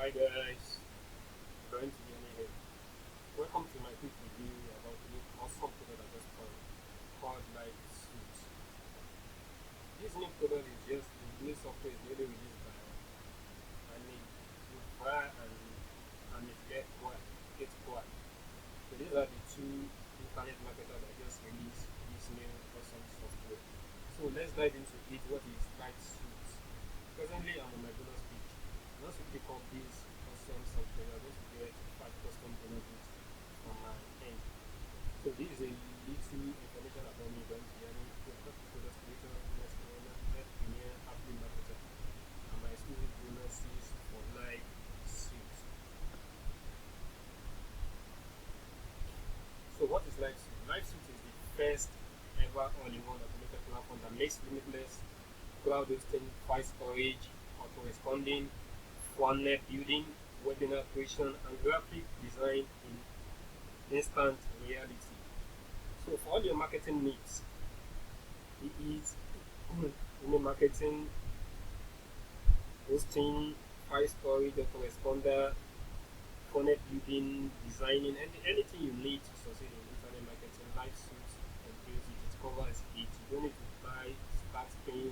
Hi guys, going to be here. Welcome to my quick review about the awesome product I just found called LifeSuite. This new product is just the new software is really released by and it will try and it gets quiet. So these are the two internet marketers that just released this new awesome software. So let's dive into it. What is LifeSuite? Presently I'm on my bonus page. Once you pick up this awesome software, you're going to get 5 custom benefits from my end. So this is a little information about me. Going to learning product creator, next owner, net premier, happy marketer, and my exclusive bonuses for LifeSuite. So what is LifeSuite? LifeSuite is the first ever all-in-one automated platform that makes Limitless, cloud hosting, file storage, autoresponding, funnel building, webinar creation, and graphic design in instant reality. So for all your marketing needs, it is email marketing, hosting, file storage, autoresponder, funnel building, designing, and anything you need to succeed in internet marketing. LifeSuite and it covers it. You don't need to buy, start paying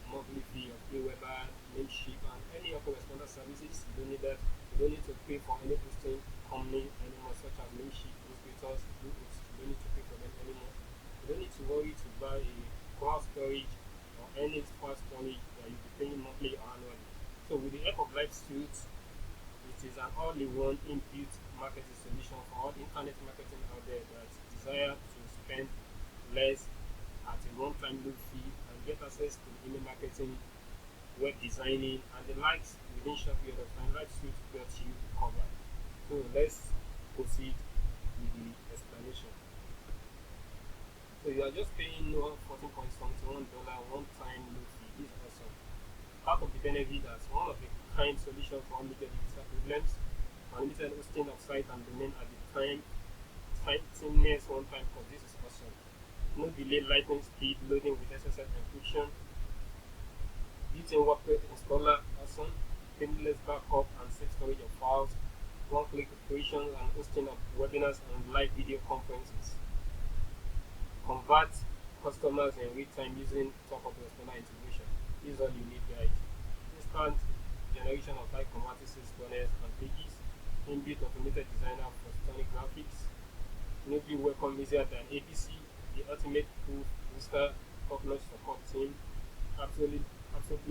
monthly fee of Weber, Membership, and any autoresponder services. You don't need that. You don't need to pay for any hosting company anymore, such as Membership, HostGator, Bluetooth. You don't need to pay for them anymore. You don't need to worry to buy a cloud storage or any file storage that you'll be paying monthly or annually. So with the help of LifeSuite, it is an all-in-one inbuilt marketing solution for all internet marketing out there that desire to spend less at a one-time low fee and get access to email marketing, web designing, and the likes within short period of time. LifeSuite got you covered. So let's proceed with the explanation. So you are just paying $14.71 one-time low fee. This is awesome. Part of the benefit as one of the kind solution for unlimited digital problems, unlimited hosting of site and domain at the tiniest one-time cost. This is awesome. No delay, lightning speed, loading with SSL encryption, built-in wordpress installer, awesome, seamless backup and safe storage of files, one-click creation and hosting of webinars and live video conferences. Convert customers in real time using top autoresponder integration. This is all you need, guys. Instant generation of high convertibles, banners and pages, inbuilt automated designer for stunning graphics, Newbie welcome easier than ABC, the ultimate proof booster, top-notch support team, absolute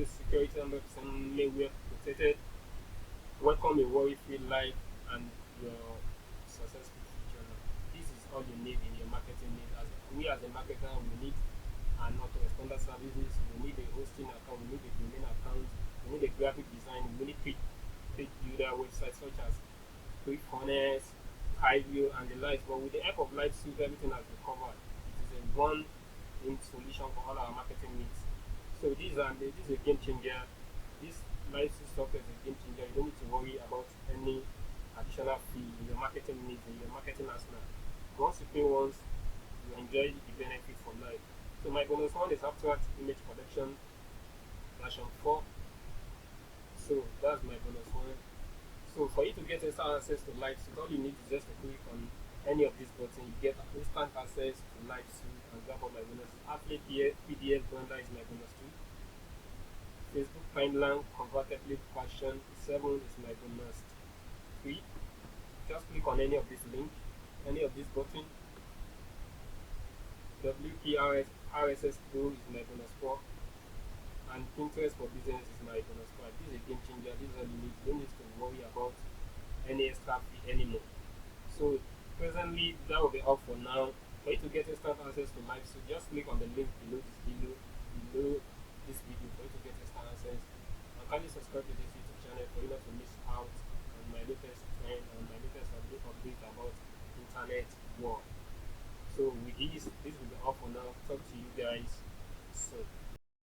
security 100% malware protected, welcome a worry-free life, and your successful future. This is all you need in your marketing need. As a marketer, we need an autoresponder services, we need a hosting account, we need a domain account, we need a graphic design, we need page builder websites such as ClickFunnels, Highview, and the likes. But with the help of LifeSuite, everything has been covered. It is a one-in solution for all our marketing needs. So this is a game changer. This LifeSuite software is a game changer. You don't need to worry about any additional fee in your marketing needs, in your marketing arsenal. Once you pay once, you enjoy the benefit for life. So my bonus one is abstract image production version 4. So that's my bonus one. So for you to get instant access to LifeSuite, all you need is just to click on any of these buttons. You get instant access to LifeSuite and grab all my bonuses. Affiliate PDF Blender is my bonus 2. Facebook timeline convertible version 7 is my bonus 3. Just click on any of this link, any of this button. WPRS RSS Pro is my bonus 4. And Pinterest for business is my bonus 5. This is a game changer. This is all you need. You don't need to worry about any extra fee anymore. So presently that will be all for now. For you to get instant access to LifeSuite, just click on the link below this video for you to get instant access. And kindly subscribe to this YouTube channel for you not to miss out on my latest trend and my latest update about internet world. So with this will be all for now. Talk to you guys soon.